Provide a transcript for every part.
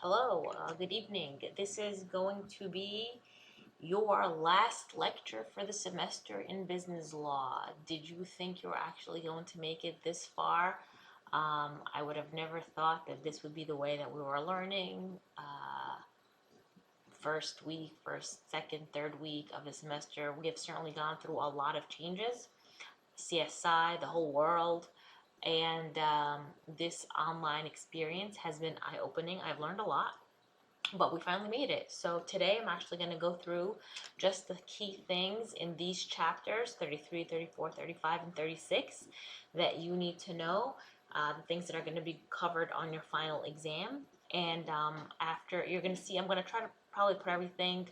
Hello, good evening. This is going to be your last lecture for the semester in business law. Did you think you were actually going to make it this far? I would have never thought that this would be the way that we were learning. First week, first, second, third week of the semester, we have certainly gone through a lot of changes. CSI, the whole world, and this online experience has been eye-opening. I've learned a lot, but we finally made it. So today I'm actually going to go through just the key things in these chapters 33, 34, 35, and 36 that you need to know, the things that are going to be covered on your final exam. And after you're going to see, I'm going to try to probably put everything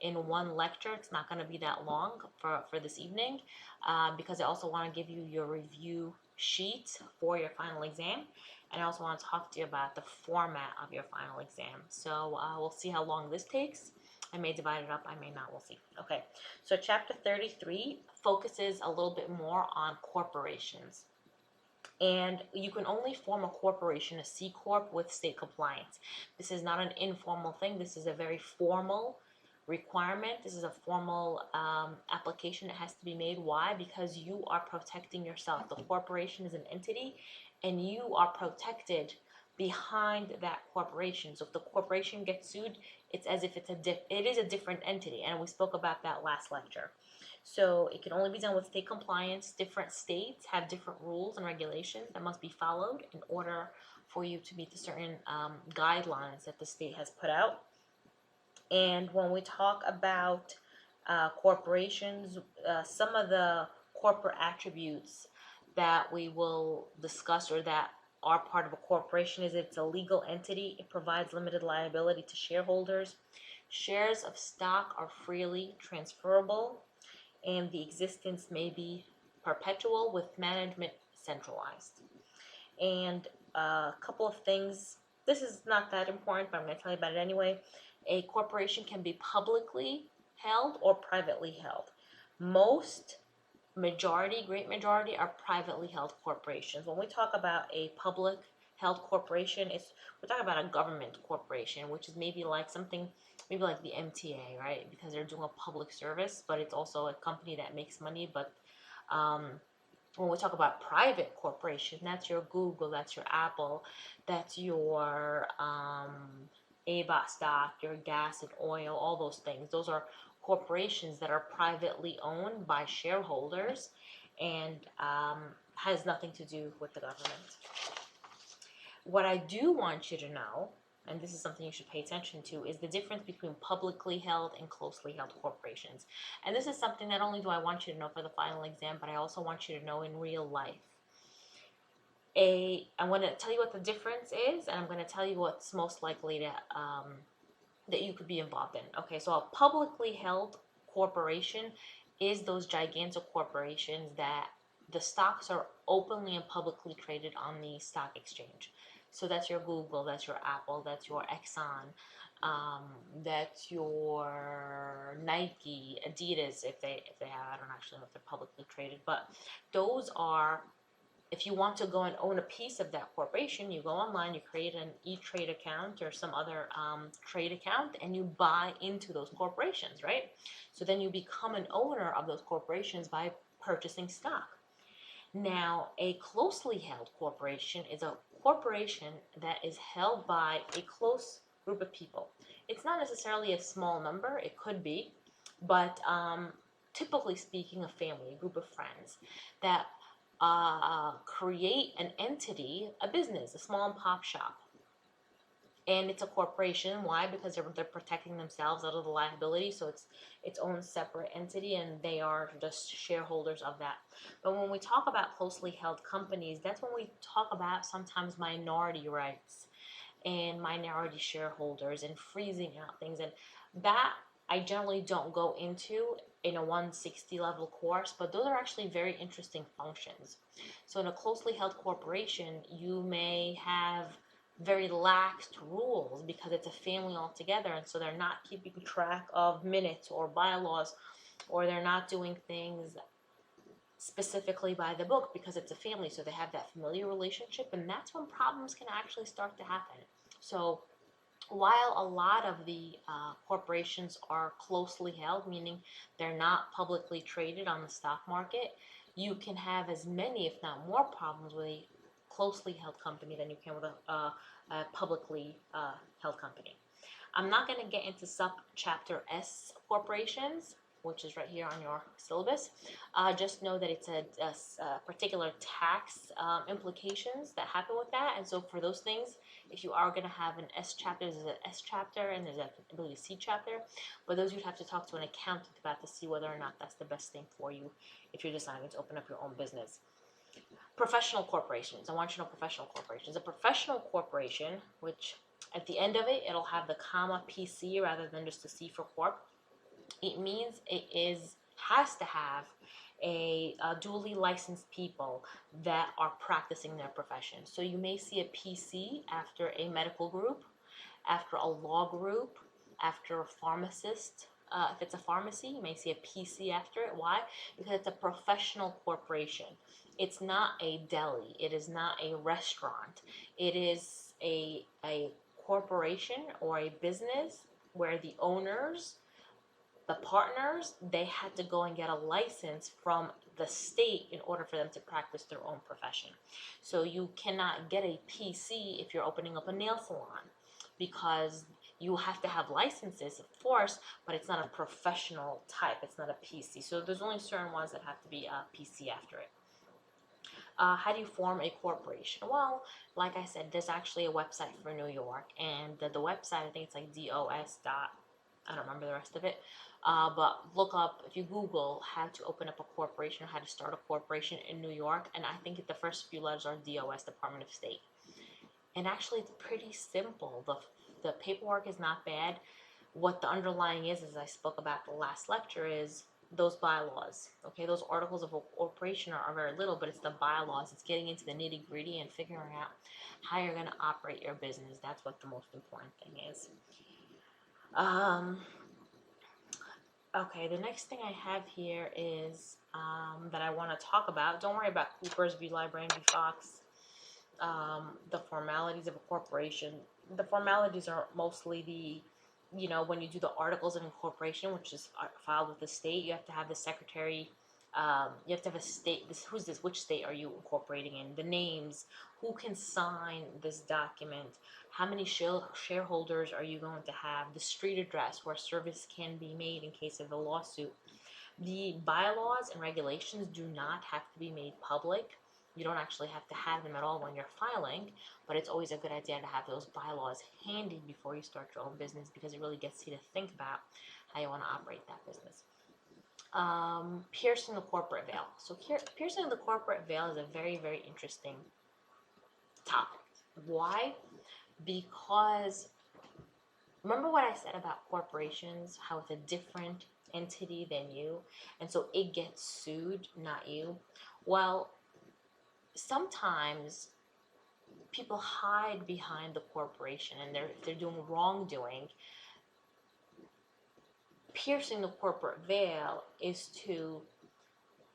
in one lecture. It's not going to be that long for this evening, because I also want to give you your review sheet for your final exam. And I also want to talk to you about the format of your final exam. So we'll see how long this takes. I may divide it up, I may not, we'll see. Okay, so chapter 33 focuses a little bit more on corporations. And you can only form a corporation, a C Corp, with state compliance. This is not an informal thing. This is a very formal requirement. This is a formal application that has to be made. Why? Because you are protecting yourself. The corporation is an entity, and you are protected behind that corporation. So if the corporation gets sued, it's as if it is a different entity, and we spoke about that last lecture. So it can only be done with state compliance. Different states have different rules and regulations that must be followed in order for you to meet the certain guidelines that the state has put out. And when we talk about corporations, some of the corporate attributes that we will discuss or that are part of a corporation is it's a legal entity. It provides limited liability to shareholders. Shares of stock are freely transferable, and the existence may be perpetual with management centralized. And a couple of things, this is not that important, but I'm going to tell you about it anyway. A corporation can be publicly held or privately held. Most great majority, are privately held corporations. When we talk about a public held corporation, we're talking about a government corporation, which is maybe like something, maybe like the MTA, right? Because they're doing a public service, but it's also a company that makes money. But when we talk about private corporation, that's your Google, that's your Apple, that's your ABOT stock, your gas and oil, all those things. Those are corporations that are privately owned by shareholders and has nothing to do with the government. What I do want you to know, and this is something you should pay attention to, is the difference between publicly held and closely held corporations. And this is something not only do I want you to know for the final exam, but I also want you to know in real life. I'm going to tell you what the difference is, and I'm going to tell you what's most likely to that you could be involved in. Okay, so a publicly held corporation is those gigantic corporations that the stocks are openly and publicly traded on the stock exchange. So that's your Google, that's your Apple, that's your Exxon, that's your Nike, Adidas, if they have. I don't actually know if they're publicly traded, but those are, if you want to go and own a piece of that corporation, you go online, you create an E-Trade account or some other trade account, and you buy into those corporations, right? So then you become an owner of those corporations by purchasing stock. Now, a closely held corporation is a corporation that is held by a close group of people. It's not necessarily a small number, it could be, but typically speaking, a family, a group of friends that create an entity, a business, a small and pop shop. And it's a corporation. Why? Because they're protecting themselves out of the liability. So it's its own separate entity, and they are just shareholders of that. But when we talk about closely held companies, that's when we talk about sometimes minority rights and minority shareholders and freezing out things. And that I generally don't go into in a 160 level course, but those are actually very interesting functions. So in a closely held corporation, you may have very laxed rules because it's a family altogether, and so they're not keeping track of minutes or bylaws, or they're not doing things specifically by the book because it's a family, so they have that familiar relationship, and that's when problems can actually start to happen. So while a lot of the corporations are closely held, meaning they're not publicly traded on the stock market, you can have as many, if not more, problems with a closely held company than you can with a publicly held company. I'm not going to get into sub-chapter S corporations, which is right here on your syllabus. Just know that it's a particular tax implications that happen with that. And so for those things, if you are going to have an S chapter, there's an S chapter and there's I believe a C chapter. But those you'd have to talk to an accountant about to see whether or not that's the best thing for you if you're deciding to open up your own business. Professional corporations. I want you to know professional corporations. A professional corporation, which at the end of it, it'll have the comma PC rather than just a C for corp. It means has to have a duly licensed people that are practicing their profession. So you may see a PC after a medical group, after a law group, after a pharmacist. If it's a pharmacy, you may see a PC after it. Why? Because it's a professional corporation. It's not a deli. It is not a restaurant. It is a corporation or a business where the owners, the partners, they had to go and get a license from the state in order for them to practice their own profession. So you cannot get a PC if you're opening up a nail salon, because you have to have licenses, of course, but it's not a professional type. It's not a PC. So there's only certain ones that have to be a PC after it. How do you form a corporation? Well, like I said, there's actually a website for New York, and the website, I think it's like DOS dot, I don't remember the rest of it, but look up, if you Google how to open up a corporation or how to start a corporation in New York, and I think the first few letters are DOS, Department of State. And actually, it's pretty simple. The paperwork is not bad. What the underlying is, as I spoke about the last lecture, is those bylaws. Okay, those articles of incorporation are very little, but it's the bylaws. It's getting into the nitty gritty and figuring out how you're going to operate your business. That's what the most important thing is. Okay, the next thing I have here is that I want to talk about. Don't worry about Cooper's v. Librarian v. Fox. The formalities of a corporation. The formalities are mostly when you do the articles of incorporation, which is filed with the state, you have to have the secretary, you have to have a state, who's this, which state are you incorporating in, the names, who can sign this document, how many shareholders are you going to have, the street address where service can be made in case of a lawsuit. The bylaws and regulations do not have to be made public. You don't actually have to have them at all when you're filing, but it's always a good idea to have those bylaws handy before you start your own business, because it really gets you to think about how you want to operate that business. Piercing the corporate veil. So piercing the corporate veil is a very, very interesting topic. Why? Because remember what I said about corporations, how it's a different entity than you, and so it gets sued, not you. Well, sometimes people hide behind the corporation, and they're doing wrongdoing. Piercing the corporate veil is to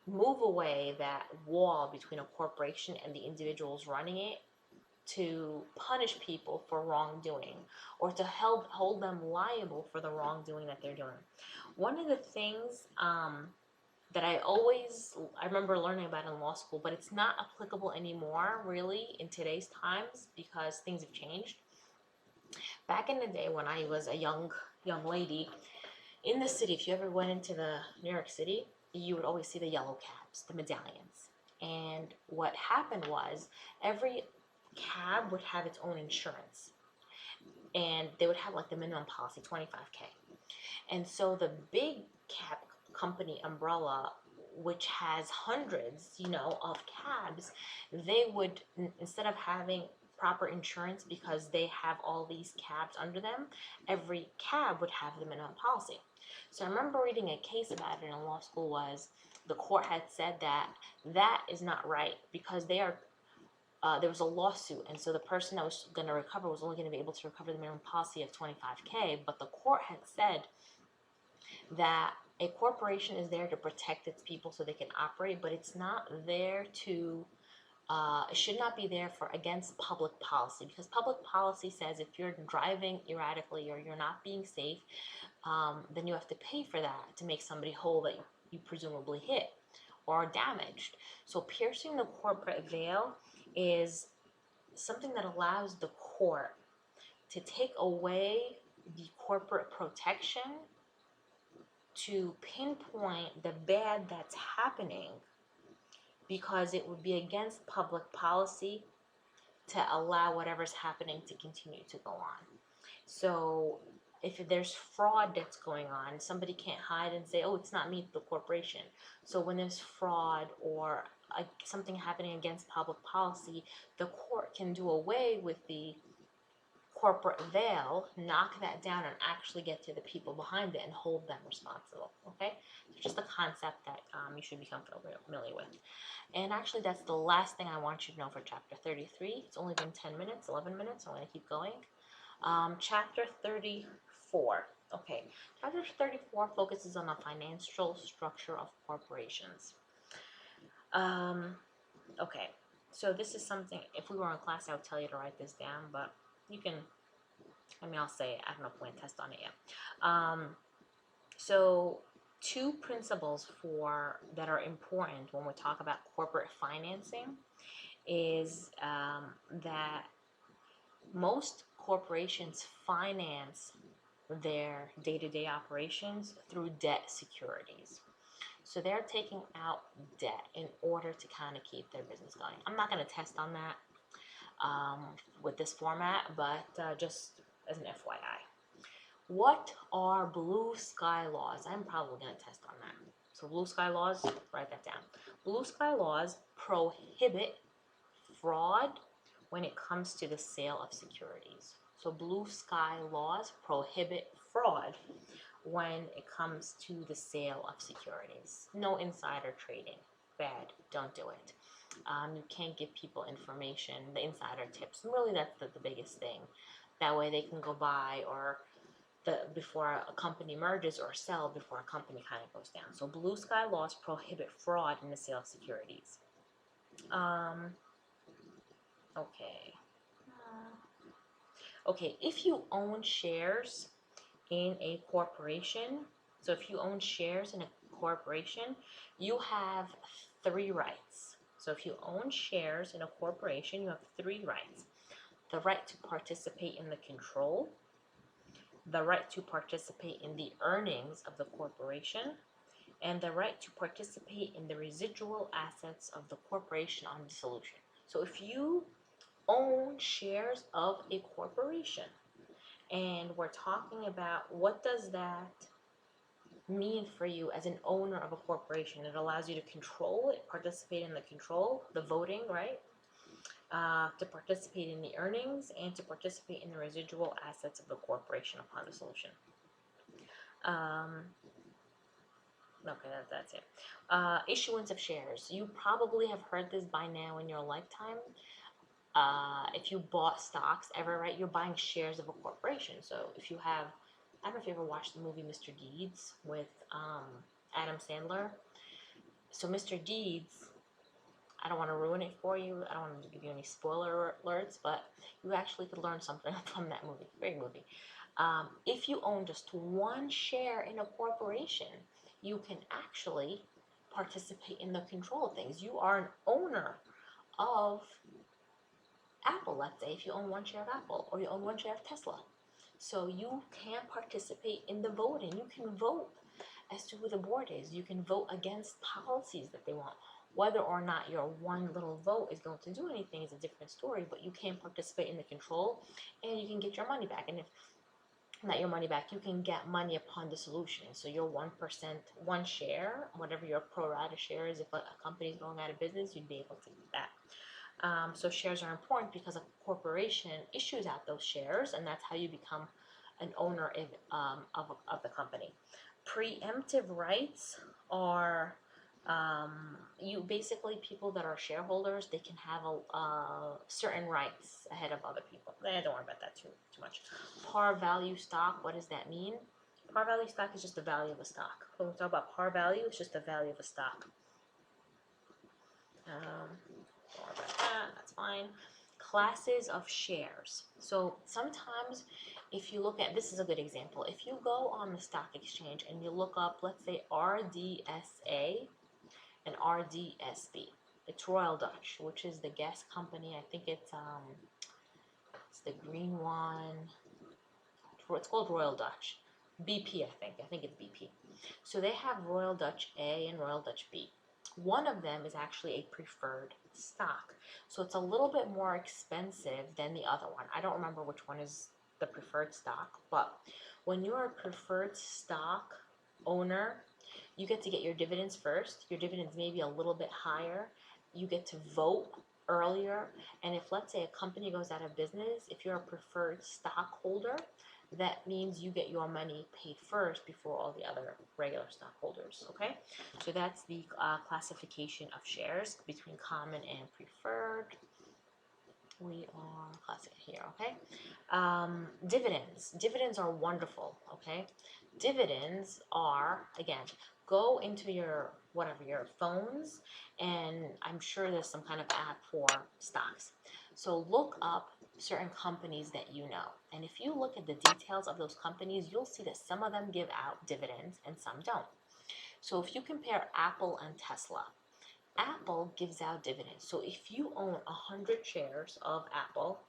move away that wall between a corporation and the individuals running it, to punish people for wrongdoing, or to hold them liable for the wrongdoing that they're doing. One of the things that I remember learning about in law school, but it's not applicable anymore really in today's times because things have changed. Back in the day when I was a young lady in the city, if you ever went into the New York City, you would always see the yellow cabs, the medallions. And what happened was every cab would have its own insurance, and they would have like the minimum policy, 25K. And so the big cab company umbrella, which has hundreds, of cabs, they would, instead of having proper insurance because they have all these cabs under them, every cab would have the minimum policy. So I remember reading a case about it in law school. Was the court had said that is not right, because there was a lawsuit, and so the person that was going to recover was only going to be able to recover the minimum policy of 25K, but the court had said that a corporation is there to protect its people so they can operate, but it's not there to It should not be there for against public policy, because public policy says if you're driving erratically or you're not being safe, then you have to pay for that to make somebody whole that you presumably hit or damaged. So piercing the corporate veil is something that allows the court to take away the corporate protection to pinpoint the bad that's happening, because it would be against public policy to allow whatever's happening to continue to go on. So if there's fraud that's going on, somebody can't hide and say, oh, it's not me, the corporation. So when there's fraud or something happening against public policy, the court can do away with the corporate veil, knock that down, and actually get to the people behind it and hold them responsible. Okay, so just a concept that you should become familiar with. And actually, that's the last thing I want you to know for chapter 33. It's only been 10 minutes, 11 minutes. So I'm going to keep going. Chapter 34. Okay, chapter 34 focuses on the financial structure of corporations. Okay, so this is something, if we were in class, I would tell you to write this down, but you can, I'll say it. I have no point test on it yet. So two principles that are important when we talk about corporate financing is that most corporations finance their day-to-day operations through debt securities. So they're taking out debt in order to kind of keep their business going. I'm not going to test on that with this format, but just as an FYI. What are blue sky laws? I'm probably going to test on that. So blue sky laws, write that down. Blue sky laws prohibit fraud when it comes to the sale of securities. So blue sky laws prohibit fraud when it comes to the sale of securities. No insider trading. Bad. Don't do it. You can't give people information, the insider tips. Really, that's the biggest thing. That way they can go buy or before a company merges, or sell before a company kind of goes down. So blue sky laws prohibit fraud in the sale of securities. Okay, if you own shares in a corporation, so if you own shares in a corporation, you have 3 rights. So if you own shares in a corporation, you have 3 rights. The right to participate in the control, the right to participate in the earnings of the corporation, and the right to participate in the residual assets of the corporation on dissolution. So if you own shares of a corporation, and we're talking about what does that mean for you as an owner of a corporation. It allows you to control it, participate in the control, the voting, right? To participate in the earnings and to participate in the residual assets of the corporation upon dissolution. Okay, that's it. Issuance of shares. You probably have heard this by now in your lifetime. If you bought stocks ever, right, you're buying shares of a corporation. So if you have, I don't know if you ever watched the movie Mr. Deeds with Adam Sandler. So Mr. Deeds, I don't want to ruin it for you. I don't want to give you any spoiler alerts, but you actually could learn something from that movie. Great movie. If you own just 1 share in a corporation, you can actually participate in the control of things. You are an owner of Apple, let's say, if you own 1 share of Apple, or you own 1 share of Tesla. So you can participate in the voting. You can vote as to who the board is. You can vote against policies that they want. Whether or not your one little vote is going to do anything is a different story, but you can participate in the control, and you can get your money back. And if not your money back, you can get money upon dissolution. So your 1%, 1 share, whatever your pro rata share is, if a company is going out of business, you'd be able to get that. So shares are important because a corporation issues out those shares, and that's how you become an owner of the company. Preemptive rights are you basically, people that are shareholders, they can have certain rights ahead of other people. Don't worry about that too much. Par value stock, what does that mean? Par value stock is just the value of a stock. When we talk about par value, it's just the value of a stock. Don't worry about that. define classes of shares. So sometimes if you look at, this is a good example, if you go on the stock exchange and you look up, let's say RDSA and RDSB, it's Royal Dutch, which is the gas company. I think it's the green one. It's called Royal Dutch. BP, I think it's BP. So they have Royal Dutch A and Royal Dutch B. One of them is actually a preferred stock. So it's a little bit more expensive than the other one. I don't remember which one is the preferred stock, but when you're a preferred stock owner, you get to get your dividends first. Your dividends may be a little bit higher. You get to vote earlier. And if, let's say, a company goes out of business, if you're a preferred stockholder, that means you get your money paid first before all the other regular stockholders, okay? So that's the classification of shares between common and preferred. We are classic here, okay? Dividends. Dividends are wonderful, okay? Dividends are, again, go into your, whatever, your phones, and I'm sure there's some kind of app for stocks. So look up certain companies that you know. And if you look at the details of those companies, you'll see that some of them give out dividends and some don't. So if you compare Apple and Tesla, Apple gives out dividends. So if you own 100 shares of Apple,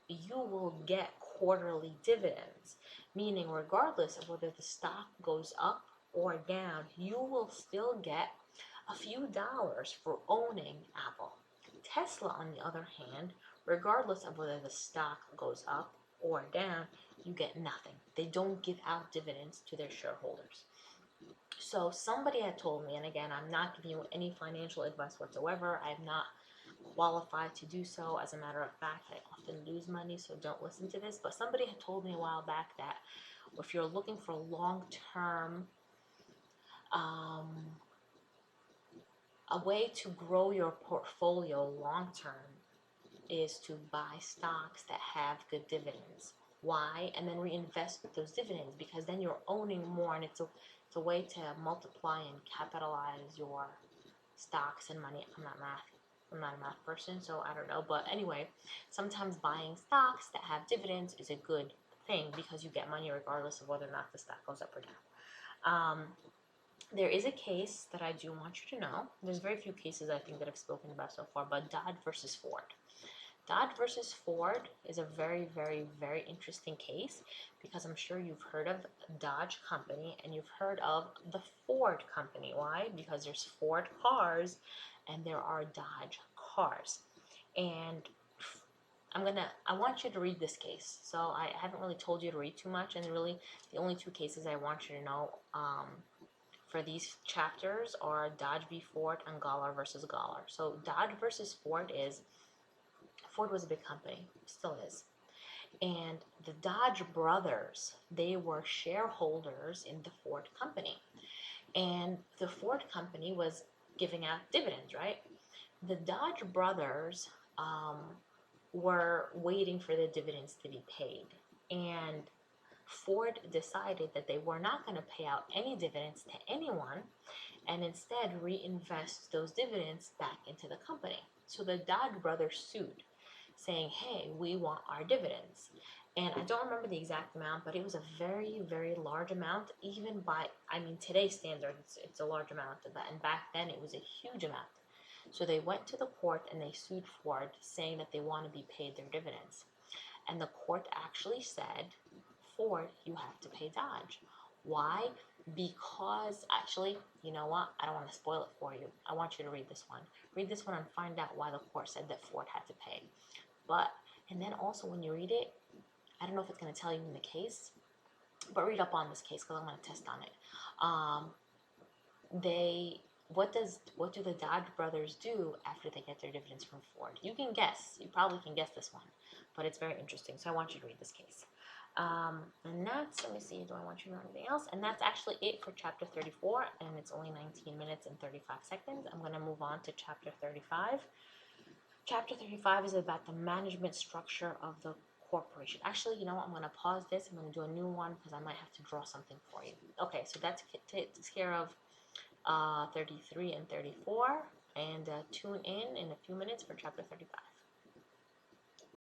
you will get quarterly dividends, meaning regardless of whether the stock goes up or down, you will still get a few dollars for owning Apple. Tesla, on the other hand, regardless of whether the stock goes up or down, you get nothing. They don't give out dividends to their shareholders. So somebody had told me, and again, I'm not giving you any financial advice whatsoever. I'm not qualified to do so. As a matter of fact, I often lose money, so don't listen to this. But somebody had told me a while back that if you're looking for long-term, a way to grow your portfolio long-term is to buy stocks that have good dividends. Why? And then reinvest those dividends, because then you're owning more, and it's a way to multiply and capitalize your stocks and money. I'm not a math person, so I don't know. But anyway, sometimes buying stocks that have dividends is a good thing because you get money regardless of whether or not the stock goes up or down. There is a case that I do want you to know. There's very few cases I think that I've spoken about so far, but Dodd versus Ford. Dodd versus Ford is a very, very, very interesting case because I'm sure you've heard of Dodge Company and you've heard of the Ford Company. Why? Because there's Ford cars and there are Dodge cars. And I want you to read this case. So I haven't really told you to read too much, and really the only two cases I want you to know for these chapters are Dodge v. Ford and Gawler versus Gawler. So Dodge versus Ford is, Ford was a big company, still is. And the Dodge brothers, they were shareholders in the Ford company. And the Ford company was giving out dividends, right? The Dodge brothers were waiting for the dividends to be paid. And Ford decided that they were not going to pay out any dividends to anyone and instead reinvest those dividends back into the company. So the Dodge brothers sued, saying, hey, we want our dividends. And I don't remember the exact amount, but it was a very, very large amount, even by, today's standards, it's a large amount of that. And back then it was a huge amount. So they went to the court and they sued Ford, saying that they want to be paid their dividends. And the court actually said, Ford, you have to pay Dodge. Why? Because, actually, you know what? I don't want to spoil it for you. I want you to read this one. Read this one and find out why the court said that Ford had to pay. And then also when you read it, I don't know if it's going to tell you in the case, but read up on this case because I'm going to test on it. What do the Dodge brothers do after they get their dividends from Ford? You can guess. You probably can guess this one, but it's very interesting. So I want you to read this case. And that's, let me see, do I want you to know anything else? And that's actually it for chapter 34, and it's only 19 minutes and 35 seconds. I'm going to move on to chapter 35. Chapter 35 is about the management structure of the corporation. Actually, you know what? I'm going to pause this. I'm going to do a new one because I might have to draw something for you. Okay, so that takes care of 33 and 34. And tune in a few minutes for chapter 35.